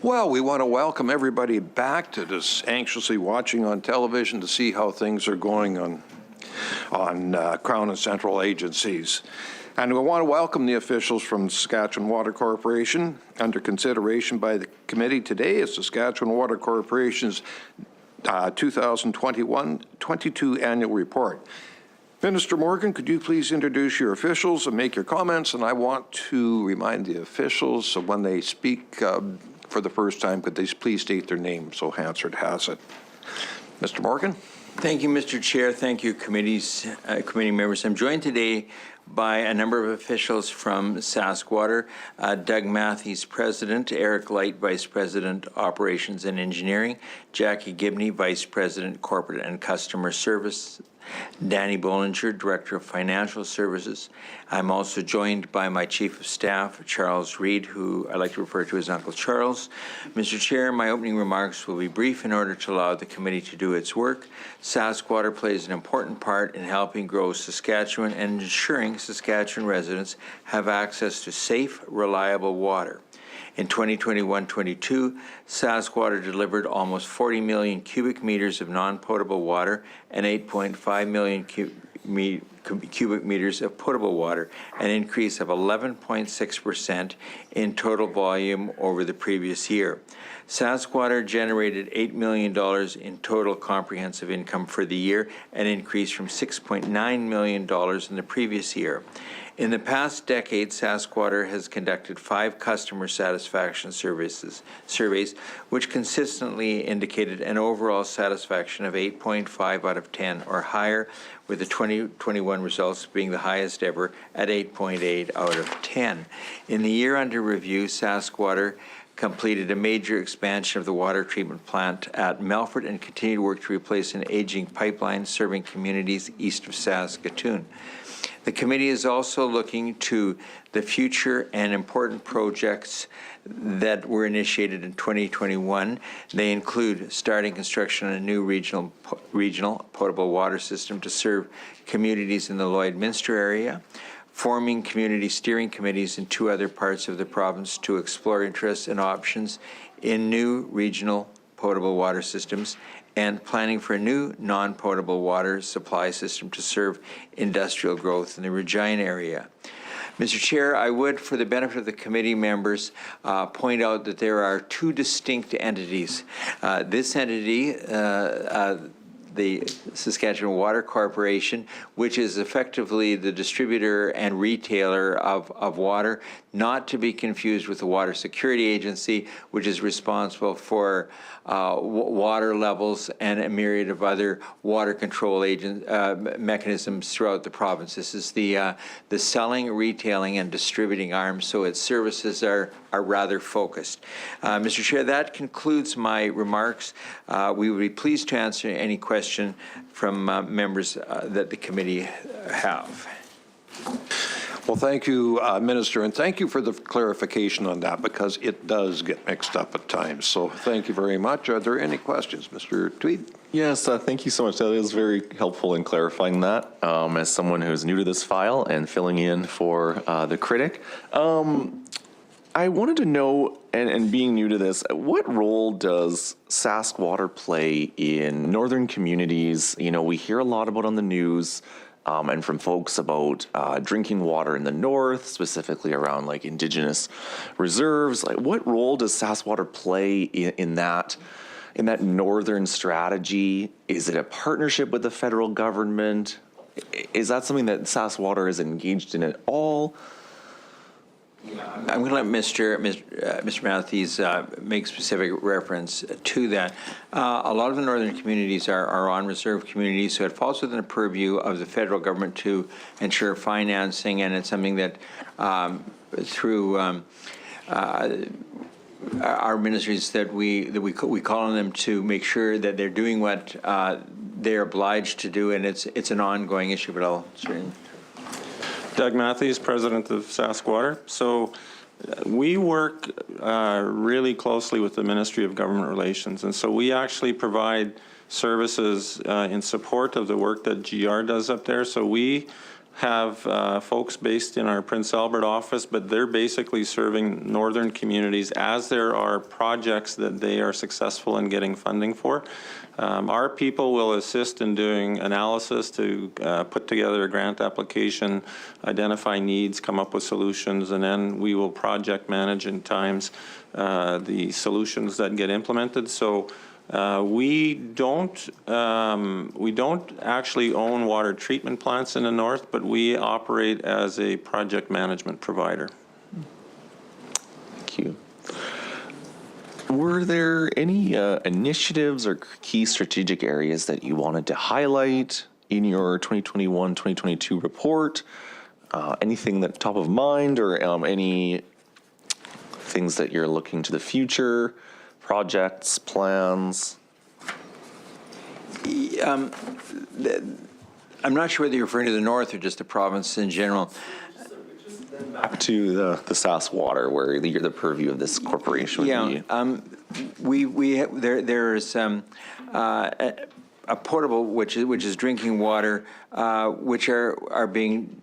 Well, we want to welcome everybody back to this, anxiously watching on television to see how things are going on Crown and Central agencies. And we want to welcome the officials from Saskatchewan Water Corporation. Under consideration by the committee today is Saskatchewan Water Corporation's 2021-22 annual report. Minister Morgan, could you please introduce your officials and make your comments? And I want to remind the officials, so when they speak for the first time, could they please state their name so Hansard has it. Mr. Morgan. Thank you, Mr. Chair. Thank you, committee members. I'm joined today by a number of officials from SaskWater, Doug Matthews, President, Eric Light, Vice President, Operations and Engineering, Jackie Gibney, Vice President, Corporate and Customer Service, Danny Bollinger, Director of Financial Services. I'm also joined by my Chief of Staff, Charles Reed, who I like to refer to as Uncle Charles. Mr. Chair, my opening remarks will be brief in order to allow the committee to do its work. SaskWater plays an important part in helping grow Saskatchewan and ensuring Saskatchewan residents have access to safe, reliable water. In 2021-22, SaskWater delivered almost 40 million cubic meters of non-potable water and 8.5 million cubic meters of potable water, an increase of 11.6% in total volume over the previous year. SaskWater generated $8 million in total comprehensive income for the year, an increase from $6.9 million in the previous year. In the past decade, SaskWater has conducted 5 customer satisfaction surveys, which consistently indicated an overall satisfaction of 8.5 out of 10 or higher, with the 2021 results being the highest ever at 8.8 out of 10. In the year under review, SaskWater completed a major expansion of the water treatment plant at Melfort and continued work to replace an aging pipeline serving communities east of Saskatoon. The committee is also looking to the future and important projects that were initiated in 2021. They include starting construction on a new regional potable water system to serve communities in the Lloydminster area, forming community steering committees in 2 other parts of the province to explore interests and options in new regional potable water systems, and planning for a new non-potable water supply system to serve industrial growth in the Regina area. Mr. Chair, I would, for the benefit of the committee members, point out that there are 2 distinct entities. This entity, the Saskatchewan Water Corporation, which is effectively the distributor and retailer of water, not to be confused with the Water Security Agency, which is responsible for water levels and a myriad of other water control mechanisms throughout the province. This is the selling, retailing, and distributing arm, so its services are rather focused. Mr. Chair, that concludes my remarks. We would be pleased to answer any question from members that the committee have. Well, thank you, Minister, and thank you for the clarification on that, because it does get mixed up at times. So thank you very much. Are there any questions? Mr. Tweed? Yes, thank you so much. That is very helpful in clarifying that. As someone who's new to this file and filling in for the critic, I wanted to know, and being new to this, what role does SaskWater play in northern communities? You know, we hear a lot about on the news and from folks about drinking water in the north, specifically around like Indigenous reserves. Like, what role does SaskWater play in that northern strategy? Is it a partnership with the federal government? Is that something that SaskWater is engaged in at all? I'm going to let Mr. Matthews make specific reference to that. A lot of the northern communities are on reserve communities, so it falls within the purview of the federal government to ensure financing, and it's something that through our ministries that we call on them to make sure that they're doing what they're obliged to do, and it's an ongoing issue. But I'll certainly. Doug Matthews, President of SaskWater. So we work really closely with the Ministry of Government Relations, and so we actually provide services in support of the work that GR does up there. So we have folks based in our Prince Albert office, but they're basically serving northern communities as there are projects that they are successful in getting funding for. Our people will assist in doing analysis to put together a grant application, identify needs, come up with solutions, and then we will project manage in times the solutions that get implemented. So we don't actually own water treatment plants in the north, but we operate as a project management provider. Thank you. Were there any initiatives or key strategic areas that you wanted to highlight in your 2021-2022 report? Anything that top of mind, or any things that you're looking to the future? Projects, plans? I'm not sure whether you're referring to the north or just the province in general. Back to the SAS Water, where the purview of this corporation would be. There's a potable, which is drinking water, which are being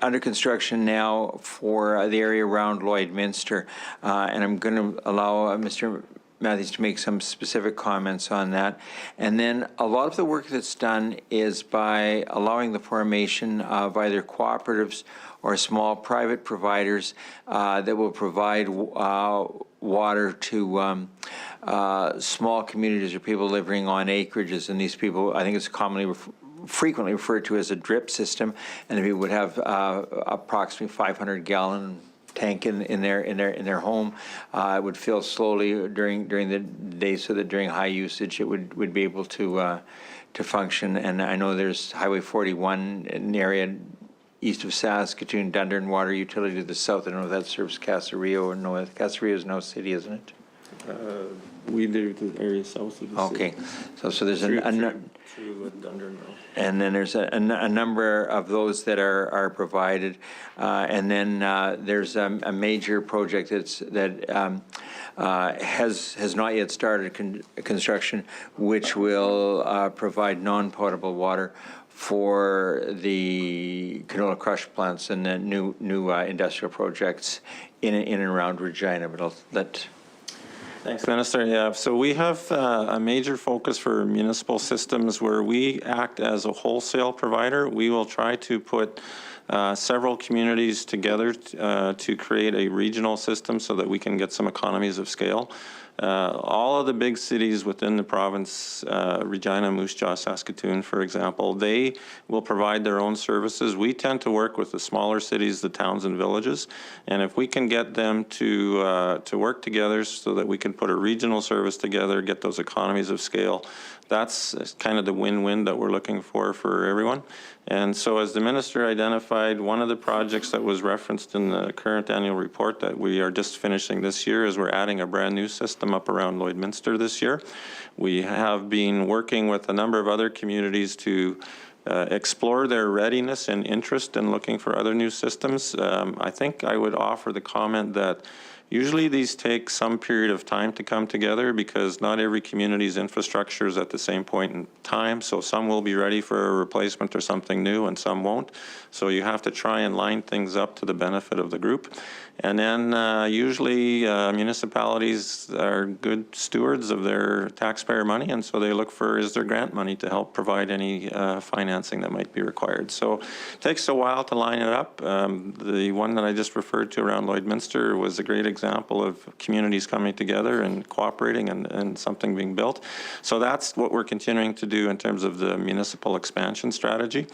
under construction now for the area around Lloydminster, and I'm going to allow Mr. Matthews to make some specific comments on that. And then a lot of the work that's done is by allowing the formation of either cooperatives or small private providers that will provide water to small communities or people living on acreages. And these people, I think it's frequently referred to as a drip system, and the people would have approximately 500-gallon tank in their home. It would fill slowly during the day, so that during high usage it would be able to function. And I know there's Highway 41 in the area east of Saskatoon, Dundurn Water Utility to the south. I don't know if that serves Casario or no. Casario is no city, isn't it? We do the area south of the city. Okay, so there's and then there's a number of those that are provided, and then there's a major project that has not yet started construction, which will provide non-potable water for the canola crush plants and the new industrial projects in and around Regina. But I'll let. Thanks, Minister. Yeah, so we have a major focus for municipal systems where we act as a wholesale provider. We will try to put several communities together to create a regional system so that we can get some economies of scale. All of the big cities within the province, Regina, Moose Jaw, Saskatoon, for example, they will provide their own services. We tend to work with the smaller cities, the towns and villages, and if we can get them to work together so that we can put a regional service together, get those economies of scale, that's kind of the win-win that we're looking for everyone. And so as the minister identified, one of the projects that was referenced in the current annual report that we are just finishing this year is we're adding a brand new system up around Lloydminster this year. We have been working with a number of other communities to explore their readiness and interest in looking for other new systems. I think I would offer the comment that usually these take some period of time to come together because not every community's infrastructure is at the same point in time. So some will be ready for a replacement or something new and some won't. So you have to try and line things up to the benefit of the group. And then usually municipalities are good stewards of their taxpayer money, and so they look for, is there grant money to help provide any financing that might be required. So it takes a while to line it up. The one that I just referred to around Lloydminster was a great example of communities coming together and cooperating and something being built. So that's what we're continuing to do in terms of the municipal expansion strategy.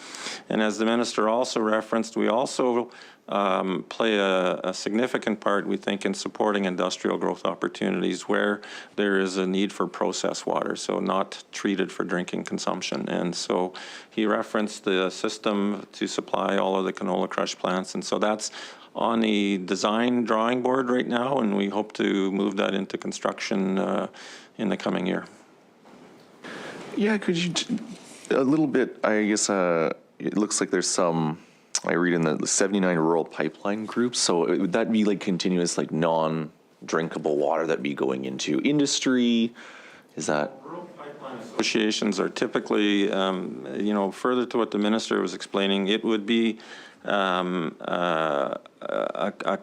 And as the minister also referenced, we also play a significant part, we think, in supporting industrial growth opportunities where there is a need for processed water, so not treated for drinking consumption. And so he referenced the system to supply all of the canola crush plants, and so that's on the design drawing board right now, and we hope to move that into construction in the coming year. Yeah, could you, a little bit, I guess, it looks like there's some, I read in the 79 rural pipeline groups. So would that be like continuous, like non-drinkable water that be going into industry? Is that? Rural pipeline Negotiations are typically, further to what the minister was explaining, it would be a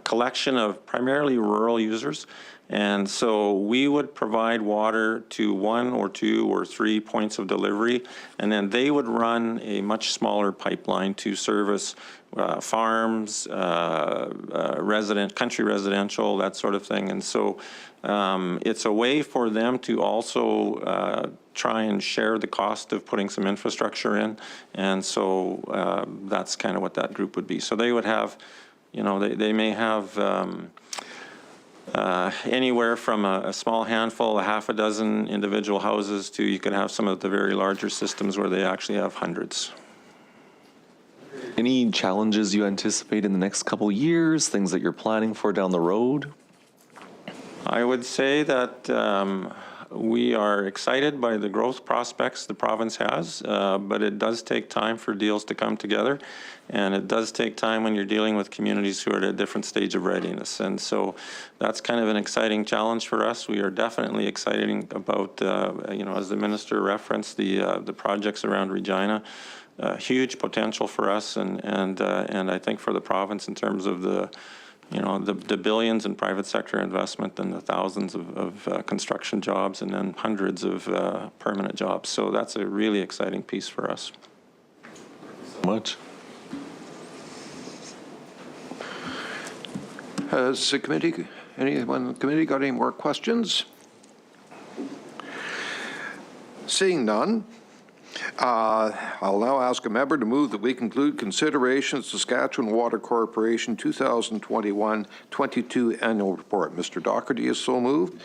collection of primarily rural users. And so we would provide water to 1 or 2 or 3 points of delivery, and then they would run a much smaller pipeline to service farms, country residential, that sort of thing. And so it's a way for them to also try and share the cost of putting some infrastructure in. And so that's kind of what that group would be. So they would have, they may have anywhere from a small handful, a half a dozen individual houses to you could have some of the very larger systems where they actually have hundreds. Any challenges you anticipate in the next couple years, things that you're planning for down the road? I would say that we are excited by the growth prospects the province has, but it does take time for deals to come together, and it does take time when you're dealing with communities who are at a different stage of readiness. And so that's kind of an exciting challenge for us. We are definitely excited about, as the minister referenced, the projects around Regina. Huge potential for us, and I think for the province in terms of the billions in private sector investment and the thousands of construction jobs and then hundreds of permanent jobs. So that's a really exciting piece for us. Much. Has the committee, anyone in the committee got any more questions? Seeing none, I'll now ask a member to move that we conclude consideration of Saskatchewan Water Corporation 2021-22 annual report. Mr. Doherty is so moved.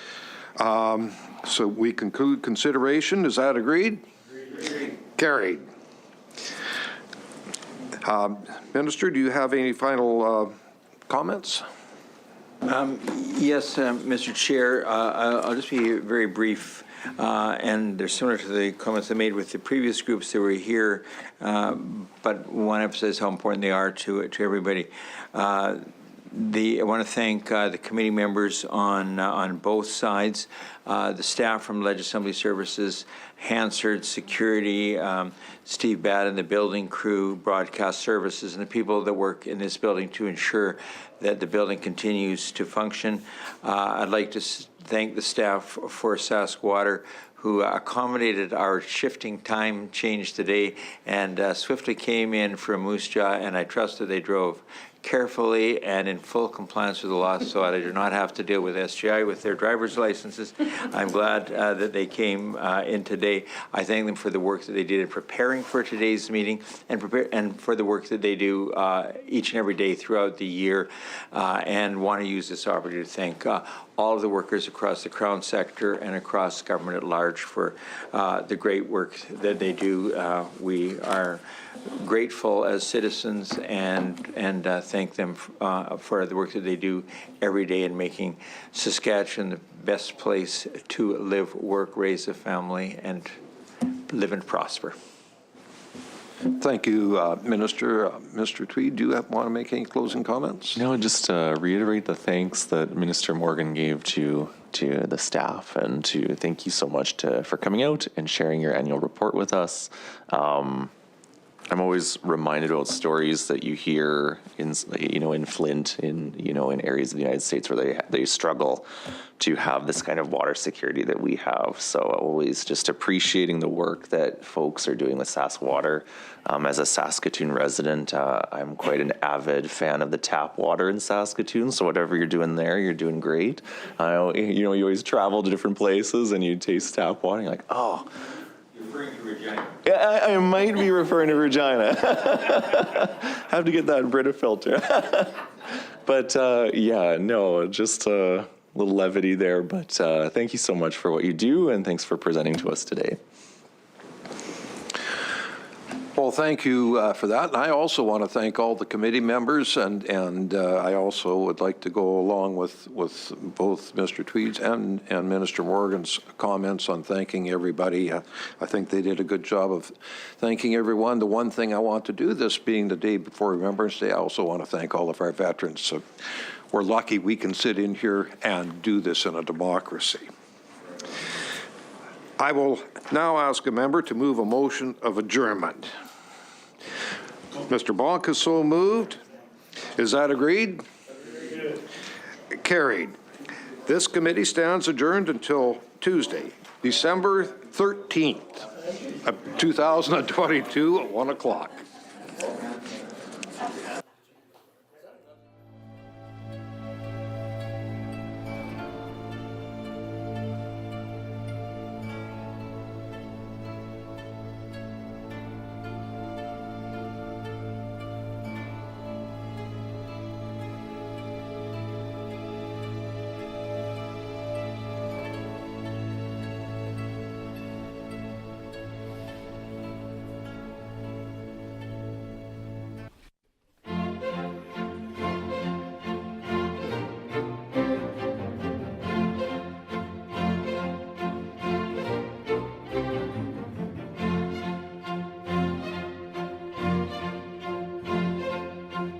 So we conclude consideration. Is that agreed? Agreed. Carried. Minister, do you have any final comments? Yes, Mr. Chair. I'll just be very brief. And they're similar to the comments I made with the previous groups that were here, but want to emphasize how important they are to everybody. I want to thank the committee members on both sides, the staff from Ledge Assembly Services, Hansard Security, Steve Batt and the building crew, Broadcast Services, and the people that work in this building to ensure that the building continues to function. I'd like to thank the staff for Sask Water who accommodated our shifting time change today and swiftly came in from Moose Jaw, and I trust that they drove carefully and in full compliance with the law so I do not have to deal with SGI with their driver's licenses. I'm glad that they came in today. I thank them for the work that they did in preparing for today's meeting and for the work that they do each and every day throughout the year, and want to use this opportunity to thank all of the workers across the Crown sector and across government at large for the great work that they do. We are grateful as citizens and thank them for the work that they do every day in making Saskatchewan the best place to live, work, raise a family, and live and prosper. Thank you, Minister. Mr. Tweed, do you want to make any closing comments? No, just reiterate the thanks that Minister Morgan gave to the staff, and to thank you so much for coming out and sharing your annual report with us. I'm always reminded about stories that you hear in Flint, in areas of the United States where they struggle to have this kind of water security that we have. So always just appreciating the work that folks are doing with Sask Water. As a Saskatoon resident, I'm quite an avid fan of the tap water in Saskatoon. So whatever you're doing there, you're doing great. You always travel to different places and you taste tap water. And you're like, oh. Referring to Regina. Yeah, I might be referring to Regina. Have to get that Brita filter. But just a little levity there. But thank you so much for what you do, and thanks for presenting to us today. Well, thank you for that. And I also want to thank all the committee members, and I also would like to go along with both Mr. Tweed's and Minister Morgan's comments on thanking everybody. I think they did a good job of thanking everyone. The one thing I want to do, this being the day before Remembrance Day, I also want to thank all of our veterans. So we're lucky we can sit in here and do this in a democracy. I will now ask a member to move a motion of adjournment. Mr. Bonk is so moved. Is that agreed? Carried. This committee stands adjourned until Tuesday, December 13th, of 2022 at 1 o'clock.